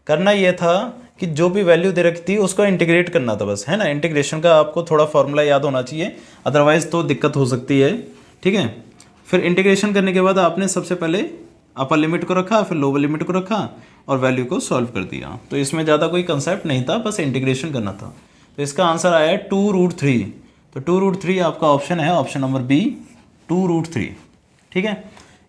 करना ये था कि जो भी वैल्यू दे रखी थी उसको इंटीग्रेट करना था बस, है ना। इंटीग्रेशन का आपको थोड़ा फॉर्मूला याद होना चाहिए, अदरवाइज तो दिक्कत हो सकती है, ठीक है। फिर इंटीग्रेशन करने के बाद आपने सबसे पहले अपर लिमिट को रखा, फिर लोअर लिमिट को रखा और वैल्यू को सॉल्व कर दिया। तो इसमें ज़्यादा कोई कंसेप्ट नहीं था, बस इंटीग्रेशन करना था। तो इसका आंसर आया है 2√3। तो 2√3 आपका ऑप्शन है, ऑप्शन नंबर बी 2√3, ठीक है।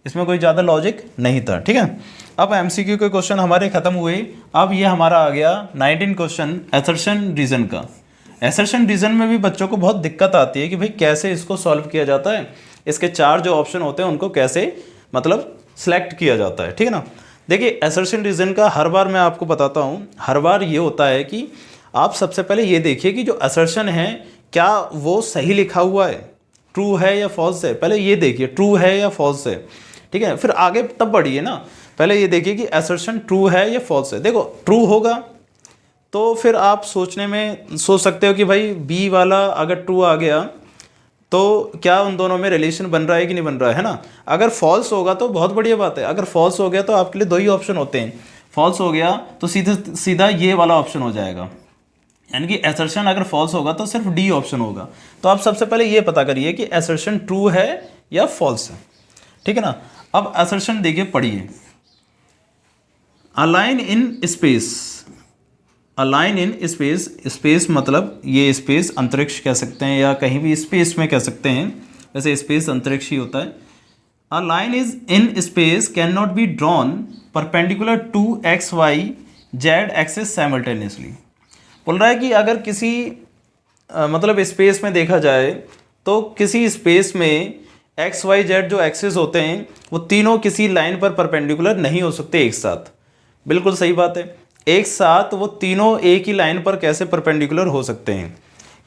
इसमें कोई ज़्यादा लॉजिक नहीं था, ठीक है। अब MCQ के क्वेश्चन हमारे खत्म हुए। अब ये हमारा आ गया 19 क्वेश्चन असर्शन रीजन का। असर्शन रीजन में भी बच्चों को बहुत दिक्कत आती है कि भाई कैसे इसको सॉल्व किया जाता है, इसके 4 जो ऑप्शन होते हैं उनको कैसे मतलब सेलेक्ट किया जाता है, ठीक है ना। देखिए असर्शन रीजन का हर बार मैं आपको बताता हूँ, हर बार ये होता है कि आप सबसे पहले ये देखिए कि जो असर्शन है क्या वो सही लिखा हुआ है, ट्रू है या फॉल्स है, पहले ये देखिए ट्रू है या फॉल्स है, ठीक है। फिर आगे तब बढ़िए ना, पहले ये देखिए कि असर्शन ट्रू है या फॉल्स है। देखो ट्रू होगा तो फिर आप सोचने में सोच सकते हो कि भाई बी वाला अगर ट्रू आ गया तो क्या उन दोनों में रिलेशन बन रहा है कि नहीं बन रहा है ना। अगर फॉल्स होगा तो बहुत बढ़िया बात है, अगर फॉल्स हो गया तो आपके लिए 2 ही ऑप्शन होते हैं, फॉल्स हो गया तो सीधा ये वाला ऑप्शन हो जाएगा, यानी कि असर्शन अगर फॉल्स होगा तो सिर्फ डी ऑप्शन होगा। तो आप सबसे पहले ये पता करिए कि असर्शन ट्रू है या फॉल्स है, ठीक है ना। अब असर्शन देखिए, पढ़िए, align in space, align in space, space मतलब ये स्पेस अंतरिक्ष कह सकते हैं या कहीं भी स्पेस में कह सकते हैं, वैसे स्पेस अंतरिक्ष ही होता है। A line is in space cannot be drawn perpendicular to XY Z axis simultaneously. बोल रहा है कि अगर किसी मतलब स्पेस में देखा जाए तो किसी स्पेस में एक्स वाई जेड जो एक्सिस होते हैं वो तीनों किसी लाइन पर परपेंडिकुलर नहीं हो सकते एक साथ। बिल्कुल सही बात है, एक साथ वो तीनों एक ही लाइन पर कैसे परपेंडिकुलर हो सकते हैं,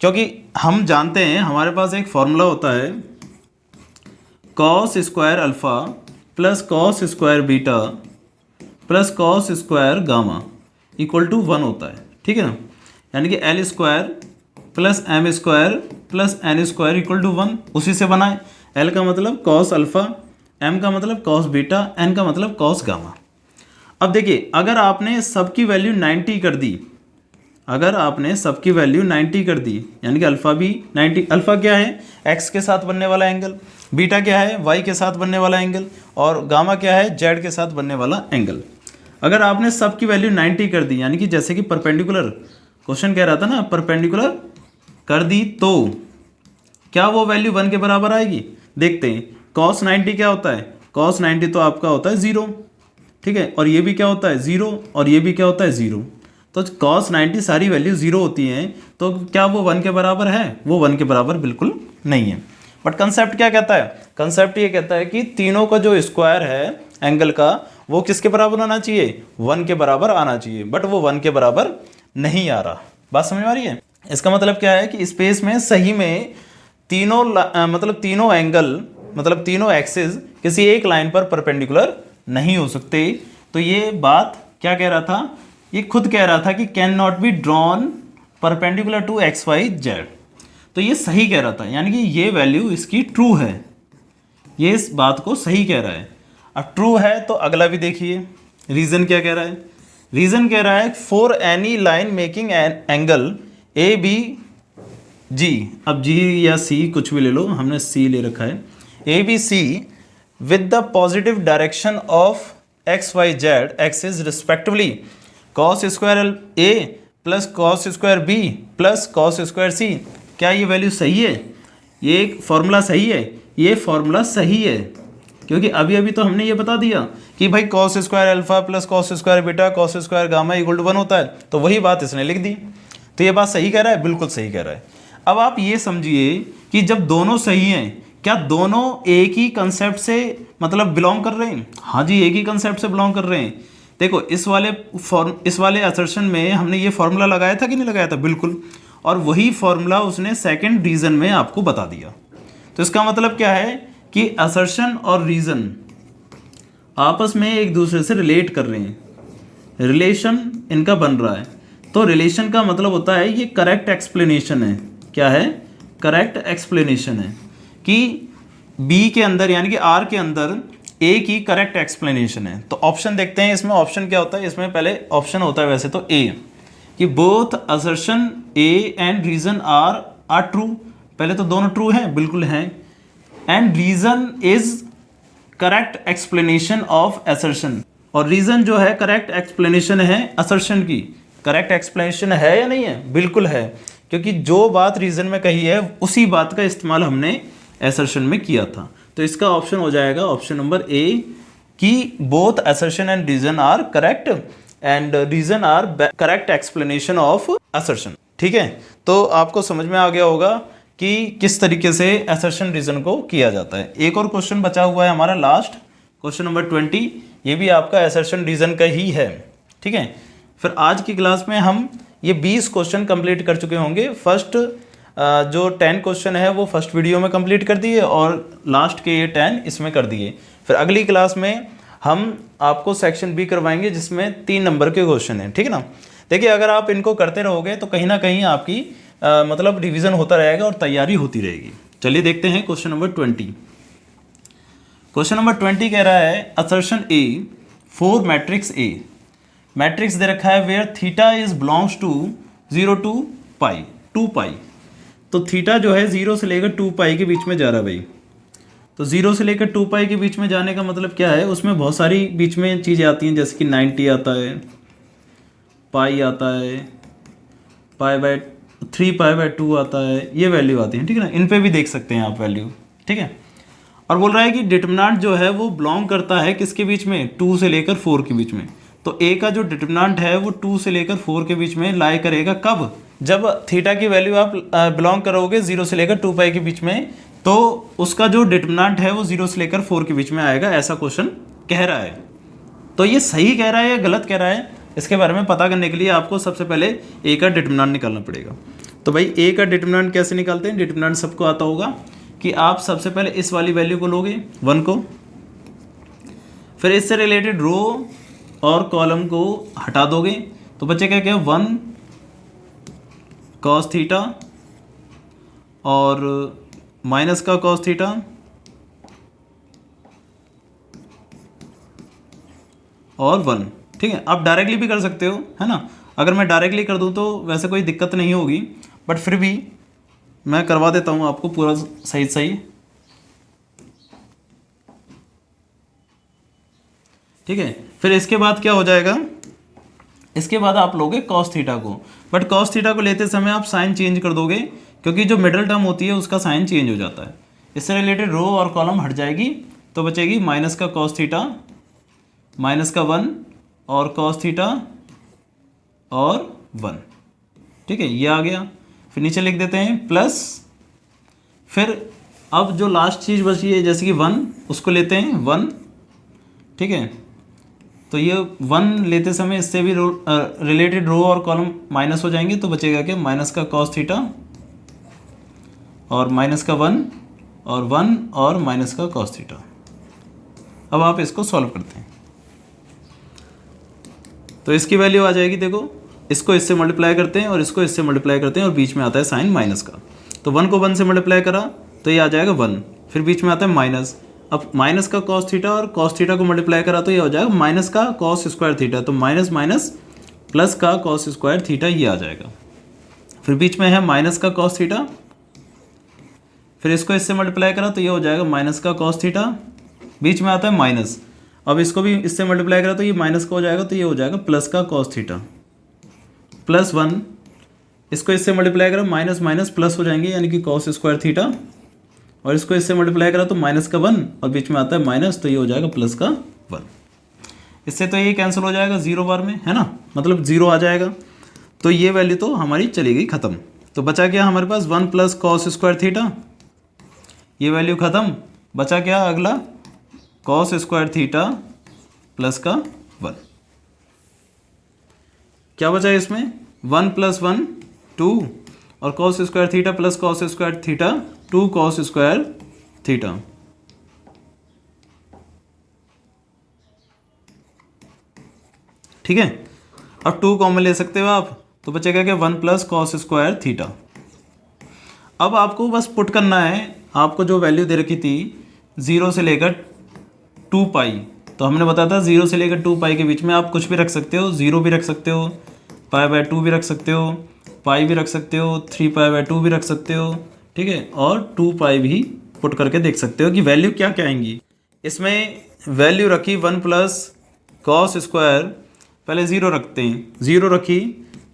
क्योंकि हम जानते हैं हमारे पास एक फॉर्मूला होता है cos square alpha plus cos square beta plus cos square gamma equal to 1 होता है, ठीक है ना। यानी कि L square plus M square plus N square equal to 1, उसी से बना है। एल का मतलब कॉस अल्फ़ा, एम का मतलब कॉस बीटा, एन का मतलब कॉस गामा। अब देखिए अगर आपने सबकी वैल्यू 90 कर दी, अगर आपने सबकी वैल्यू 90 कर दी यानी कि अल्फ़ा भी 90, अल्फ़ा क्या है एक्स के साथ बनने वाला एंगल, बीटा क्या है वाई के साथ बनने वाला एंगल, और गामा क्या है जेड के साथ बनने वाला एंगल। अगर आपने सबकी वैल्यू 90 कर दी यानी कि जैसे कि परपेंडिकुलर क्वेश्चन कह रहा था ना, परपेंडिकुलर कर दी तो क्या वो वैल्यू 1 के बराबर आएगी। देखते हैं कॉस 90 क्या होता है, कॉस 90 तो आपका होता है 0, ठीक है, और ये भी क्या होता है 0, और ये भी क्या होता है 0। तो कॉस 90 सारी वैल्यू 0 होती हैं, तो क्या वो 1 के बराबर है, वो 1 के बराबर बिल्कुल नहीं है। बट कंसेप्ट क्या कहता है, कंसेप्ट ये कहता है कि तीनों का जो स्क्वायर है एंगल का वो किसके बराबर आना चाहिए, 1 के बराबर आना चाहिए, बट वो 1 के बराबर नहीं आ रहा। बात समझ में आ रही है। इसका मतलब क्या है कि स्पेस में सही में तीनों मतलब तीनों एंगल मतलब तीनों एक्सिस किसी एक लाइन पर परपेंडिकुलर नहीं हो सकते। तो ये बात क्या कह रहा था, ये खुद कह रहा था कि cannot be drawn perpendicular to X Y Z. तो ये सही कह रहा था, यानी कि ये वैल्यू इसकी ट्रू है, ये इस बात को सही कह रहा है। अब ट्रू है तो अगला भी देखिए, रीज़न क्या कह रहा है। रीज़न कह रहा है for any line making angle A B G, अब जी या सी कुछ भी ले लो, हमने सी ले रखा है, A B C with the positive direction of X Y Z axis respectively cos square A plus cos square B plus cos square C. क्या ये वैल्यू सही है, ये फॉर्मूला सही है, ये फॉर्मूला सही है, क्योंकि अभी अभी तो हमने ये बता दिया कि भाई cos square alpha plus cos square beta cos square gamma equal to 1 होता है, तो वही बात इसने लिख दी। तो ये बात सही कह रहा है, बिल्कुल सही कह रहा है। अब आप ये समझिए कि जब दोनों सही हैं, क्या दोनों एक ही कंसेप्ट से मतलब बिलोंग कर रहे हैं। हाँ जी, एक ही कंसेप्ट से बिलोंग कर रहे हैं। देखो इस वाले असर्शन में हमने ये फॉर्मूला लगाया था कि नहीं लगाया था, बिल्कुल, और वही फॉर्मूला उसने सेकंड रीजन में आपको बता दिया। तो इसका मतलब क्या है कि असर्शन और रीजन आपस में एक दूसरे से रिलेट कर रहे हैं, रिलेशन इनका बन रहा है। तो रिलेशन का मतलब होता है ये करेक्ट एक्सप्लेनेशन है। क्या है, करेक्ट एक्सप्लेनेशन है कि बी के अंदर यानी कि आर के अंदर ए की करेक्ट एक्सप्लेनेशन है। तो ऑप्शन देखते हैं, इसमें ऑप्शन क्या होता है। इसमें पहले ऑप्शन होता है वैसे तो ए, कि both assertion A and reason are true. पहले तो दोनों ट्रू हैं, बिल्कुल हैं। And reason is correct explanation of assertion, और रीजन जो है करेक्ट एक्सप्लेनेशन है असर्शन की। करेक्ट एक्सप्लेनेशन है या नहीं है, बिल्कुल है, क्योंकि जो बात रीजन में कही है उसी बात का इस्तेमाल हमने असर्शन में किया था। तो इसका ऑप्शन हो जाएगा ऑप्शन नंबर ए, कि both assertion and reason are correct and reason are correct explanation of assertion. ठीक है, तो आपको समझ में आ गया होगा कि किस तरीके से असर्शन रीजन को किया जाता है। एक और क्वेश्चन बचा हुआ है हमारा लास्ट, क्वेश्चन नंबर 20, ये भी आपका असर्शन रीजन का ही है। ठीक है, फिर आज की क्लास में हम ये 20 क्वेश्चन कंप्लीट कर चुके होंगे। फर्स्ट जो 10 क्वेश्चन है वो फर्स्ट वीडियो में कंप्लीट कर दिए और लास्ट के ये 10 इसमें कर दिए। फिर अगली क्लास में हम आपको सेक्शन बी करवाएंगे जिसमें 3 नंबर के क्वेश्चन हैं। ठीक है ना। देखिए अगर आप इनको करते रहोगे तो कहीं ना कहीं आपकी मतलब रिवीजन होता रहेगा और तैयारी होती रहेगी। चलिए देखते हैं क्वेश्चन नंबर 20। क्वेश्चन नंबर 20 कह रहा है assertion A for matrix A. Matrix दे रखा है where theta is belongs to 0 to pi 2 pi. तो थीटा जो है 0 से लेकर 2 पाई के बीच में जा रहा है भाई। तो 0 से लेकर 2 पाई के बीच में जाने का मतलब क्या है, उसमें बहुत सारी बीच में चीज़ें आती हैं, जैसे कि 90 आता है, पाई आता है, पाई बाय 3 पाई बाय 2 आता है, ये वैल्यू आती है। ठीक है ना, इन पे भी देख सकते हैं आप वैल्यू। ठीक है, और बोल रहा है कि डिटरमिनेंट जो है वो बिलोंग करता है किसके बीच में, 2 से लेकर 4 के बीच में। तो ए का जो डिटरमिनेंट है वो 2 से लेकर 4 के बीच में लाई करेगा कब, जब थीटा की वैल्यू आप बिलोंग करोगे 0 से लेकर 2 पाई के बीच में, तो उसका जो डिटर्मिनेंट है वो 0 से लेकर 4 के बीच में आएगा, ऐसा क्वेश्चन कह रहा है। तो ये सही कह रहा है या गलत कह रहा है, इसके बारे में पता करने के लिए आपको सबसे पहले ए का डिटर्मिनेंट निकालना पड़ेगा। तो भाई ए का डिटर्मिनेंट कैसे निकालते हैं, डिटर्मिनेंट सबको आता होगा कि आप सबसे पहले इस वाली वैल्यू को लोगे 1 को, फिर इससे रिलेटेड रो और कॉलम को हटा दोगे तो बचेगा क्या 1 cos थीटा और माइनस का cos थीटा और 1। ठीक है, आप डायरेक्टली भी कर सकते हो, है ना। अगर मैं डायरेक्टली कर दूं तो वैसे कोई दिक्कत नहीं होगी, बट फिर भी मैं करवा देता हूं आपको पूरा सही सही। ठीक है, फिर इसके बाद क्या हो जाएगा, इसके बाद आप लोगे cos थीटा को, बट cos थीटा को लेते समय आप साइन चेंज कर दोगे, क्योंकि जो मिडल टर्म होती है उसका साइन चेंज हो जाता है। इससे रिलेटेड रो और कॉलम हट जाएगी तो बचेगी माइनस का cos थीटा, माइनस का 1 और cos थीटा और 1। ठीक है, ये आ गया। फिर नीचे लिख देते हैं प्लस, फिर अब जो लास्ट चीज़ बची है जैसे कि 1, उसको लेते हैं 1। ठीक है, तो ये 1 लेते समय इससे भी रिलेटेड रो और कॉलम माइनस हो जाएंगे, तो बचेगा क्या माइनस का cos थीटा और माइनस का 1 और 1 और माइनस का cos थीटा। अब आप इसको सॉल्व करते हैं तो इसकी वैल्यू आ जाएगी, देखो इसको इससे मल्टीप्लाई करते हैं और इसको इससे मल्टीप्लाई करते हैं और बीच में आता है साइन माइनस का, तो 1 को 1 से मल्टीप्लाई करा तो ये आ जाएगा 1, फिर बीच में आता है माइनस। अब माइनस का cos थीटा और cos थीटा को मल्टीप्लाई करा तो ये हो जाएगा माइनस का cos स्क्वायर थीटा, तो माइनस माइनस प्लस का cos स्क्वायर थीटा ये आ जाएगा। फिर बीच में है माइनस का cos थीटा, फिर इसको इससे मल्टीप्लाई करा तो ये हो जाएगा माइनस का cos थीटा, बीच में आता है माइनस। अब इसको भी इससे मल्टीप्लाई करा तो ये माइनस का हो जाएगा, तो ये हो जाएगा प्लस का cos थीटा प्लस 1। इसको इससे मल्टीप्लाई करा माइनस माइनस प्लस हो जाएंगे, यानी कि cos स्क्वायर थीटा, और इसको इससे मल्टीप्लाई करा तो माइनस का 1 और बीच में आता है माइनस, तो ये हो जाएगा प्लस का 1। इससे तो ये कैंसिल हो जाएगा 0 बार में, है ना, मतलब 0 आ जाएगा। तो ये वैल्यू तो हमारी चली गई ख़त्म। तो बचा क्या हमारे पास 1 प्लस cos स्क्वायर थीटा, ये वैल्यू ख़त्म। बचा क्या अगला cos स्क्वायर थीटा प्लस का 1। क्या बचा इसमें 1 प्लस 1 2 और cos square theta plus cos square theta 2 cos square theta. ठीक है, अब 2 कॉमन ले सकते हो आप, तो बचेगा क्या 1 प्लस cos स्क्वायर थीटा। अब आपको बस पुट करना है, आपको जो वैल्यू दे रखी थी 0 से लेकर 2 पाई, तो हमने बताया था 0 से लेकर 2 पाई के बीच में आप कुछ भी रख सकते हो, 0 भी रख सकते हो, पाई बाय 2 भी रख सकते हो, पाई भी रख सकते हो, 3 पाई बाय 2 भी रख सकते हो। ठीक है, और 2 पाई भी पुट करके देख सकते हो कि वैल्यू क्या क्या आएंगी। इसमें वैल्यू रखी 1 प्लस cos स्क्वायर, पहले 0 रखते हैं, 0 रखी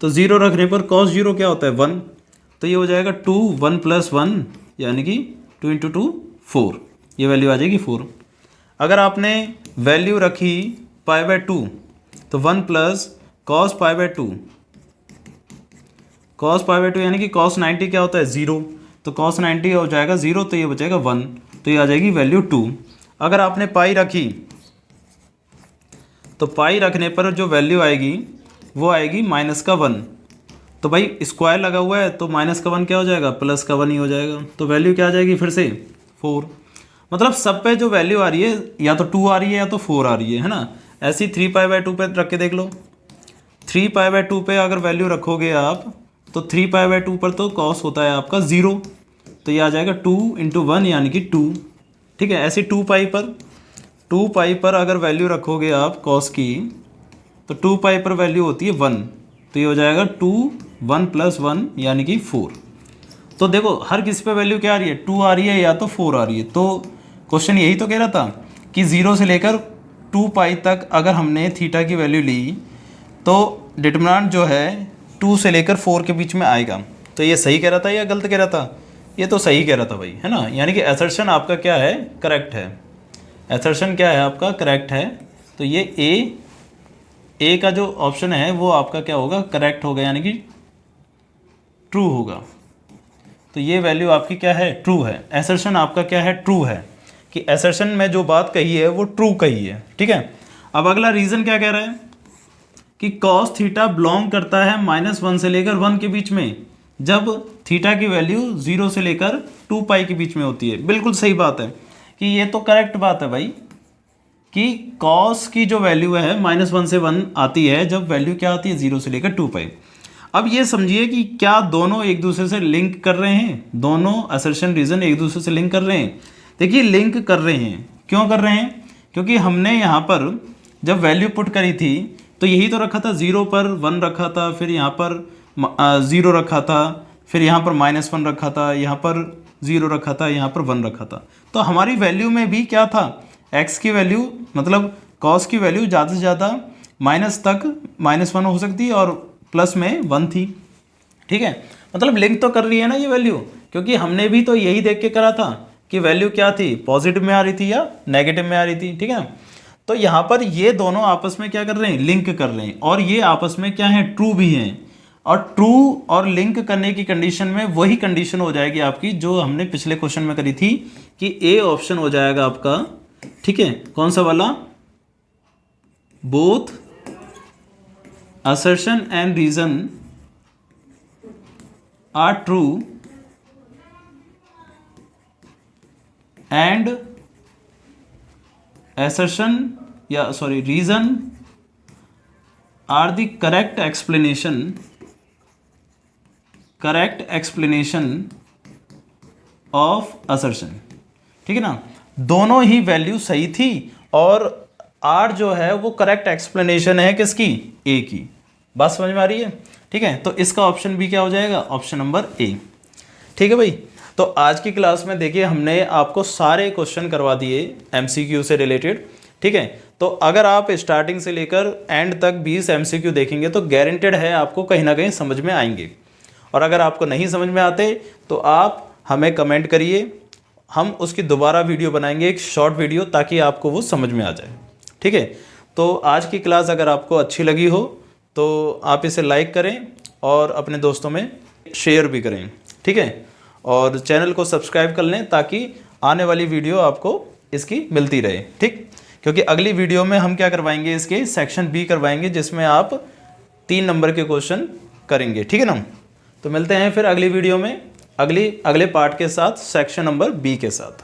तो 0 रखने पर cos 0 क्या होता है 1, तो ये हो जाएगा 2 1 प्लस 1 यानी कि 2 इंटू 2 4, ये वैल्यू आ जाएगी 4। अगर आपने वैल्यू रखी पाई बाय 2 तो 1 plus cos pi by 2, cos pi by 2 यानी कि cos 90 क्या होता है 0, तो cos 90 हो जाएगा 0, तो ये बचेगा 1, तो ये आ जाएगी वैल्यू 2। अगर आपने पाई रखी तो पाई रखने पर जो वैल्यू आएगी वो आएगी माइनस का 1, तो भाई स्क्वायर लगा हुआ है तो माइनस का 1 क्या हो जाएगा प्लस का 1 ही हो जाएगा, तो वैल्यू क्या आ जाएगी फिर से 4। मतलब सब पे जो वैल्यू आ रही है या तो 2 आ रही है या तो 4 आ रही है ना। ऐसी 3 पाई बाय 2 पे रख के देख लो, 3 पाई बाय 2 पे अगर वैल्यू रखोगे आप तो 3 पाई बाय 2 पर तो cos होता है आपका 0, तो ये आ जाएगा 2 इंटू 1 यानी कि 2। ठीक है, ऐसी 2 पाई पर अगर वैल्यू रखोगे आप cos की तो 2 पाई पर वैल्यू होती है 1, तो ये हो जाएगा 2 1 प्लस 1 यानी कि 4। तो देखो हर किसी पे वैल्यू क्या आ रही है 2 आ रही है या तो 4 आ रही है। तो क्वेश्चन यही तो कह रहा था कि 0 से लेकर 2 पाई तक अगर हमने थीटा की वैल्यू ली तो डिटर्मिनेंट जो है 2 से लेकर 4 के बीच में आएगा। तो ये सही कह रहा था या गलत कह रहा था, ये तो सही कह रहा था भाई, है ना। यानी कि असर्शन आपका क्या है करेक्ट है, असर्शन क्या है आपका करेक्ट है। तो ये ए का जो ऑप्शन है वो आपका क्या होगा करेक्ट होगा, यानी कि ट्रू होगा। तो ये वैल्यू आपकी क्या है, ट्रू है। एसर्शन आपका क्या है, ट्रू है, कि एसर्शन में जो बात कही है वो ट्रू कही है, ठीक है। अब अगला रीज़न क्या कह रहा है कि कॉस थीटा बिलोंग करता है -1 से लेकर 1 के बीच में, जब थीटा की वैल्यू 0 से लेकर 2 पाई के बीच में होती है। बिल्कुल सही बात है कि ये तो करेक्ट बात है भाई, कि कॉस की जो वैल्यू है -1 से 1 आती है जब वैल्यू क्या आती है 0 से लेकर 2 पाई। अब ये समझिए कि क्या दोनों एक दूसरे से लिंक कर रहे हैं, दोनों असर्शन रीज़न एक दूसरे से लिंक कर रहे हैं। देखिए लिंक कर रहे हैं, क्यों कर रहे हैं, क्योंकि हमने यहाँ पर जब वैल्यू पुट करी थी तो यही तो रखा था, 0 पर 1 रखा था, फिर यहाँ पर 0 रखा था, फिर यहाँ पर -1 रखा था, यहाँ पर 0 रखा था, यहाँ पर 1 रखा था। तो हमारी वैल्यू में भी क्या था, x की वैल्यू मतलब कॉस की वैल्यू ज़्यादा से ज़्यादा माइनस तक -1 हो सकती है और प्लस में 1 थी, ठीक है। मतलब लिंक तो कर रही है ना ये वैल्यू, क्योंकि हमने भी तो यही देख के करा था कि वैल्यू क्या थी, पॉजिटिव में आ रही थी या नेगेटिव में आ रही थी, ठीक है। तो यहाँ पर ये दोनों आपस में क्या कर रहे हैं, लिंक कर रहे हैं, और ये आपस में क्या है, ट्रू भी हैं। और ट्रू और लिंक करने की कंडीशन में वही कंडीशन हो जाएगी आपकी जो हमने पिछले क्वेश्चन में करी थी, कि ए ऑप्शन हो जाएगा आपका, ठीक है। कौन सा वाला, both assertion and reason are true and assertion reason are the correct explanation of assertion, ठीक है ना। दोनों ही वैल्यू सही थी और आर जो है वो करेक्ट एक्सप्लेनेशन है किसकी, ए की। बात समझ में आ रही है, ठीक है। तो इसका ऑप्शन बी क्या हो जाएगा, ऑप्शन नंबर ए, ठीक है भाई। तो आज की क्लास में देखिए हमने आपको सारे क्वेश्चन करवा दिए एमसीक्यू से रिलेटेड, ठीक है। तो अगर आप स्टार्टिंग से लेकर एंड तक 20 एमसीक्यू देखेंगे तो गारंटेड है आपको कहीं ना कहीं समझ में आएंगे। और अगर आपको नहीं समझ में आते तो आप हमें कमेंट करिए, हम उसकी दोबारा वीडियो बनाएंगे, एक शॉर्ट वीडियो, ताकि आपको वो समझ में आ जाए, ठीक है। तो आज की क्लास अगर आपको अच्छी लगी हो तो आप इसे लाइक करें और अपने दोस्तों में शेयर भी करें, ठीक है। और चैनल को सब्सक्राइब कर लें ताकि आने वाली वीडियो आपको इसकी मिलती रहे, ठीक। क्योंकि अगली वीडियो में हम क्या करवाएंगे, इसके सेक्शन बी करवाएंगे, जिसमें आप 3 नंबर के क्वेश्चन करेंगे, ठीक है ना। तो मिलते हैं फिर अगली वीडियो में अगले पार्ट के साथ, सेक्शन नंबर बी के साथ।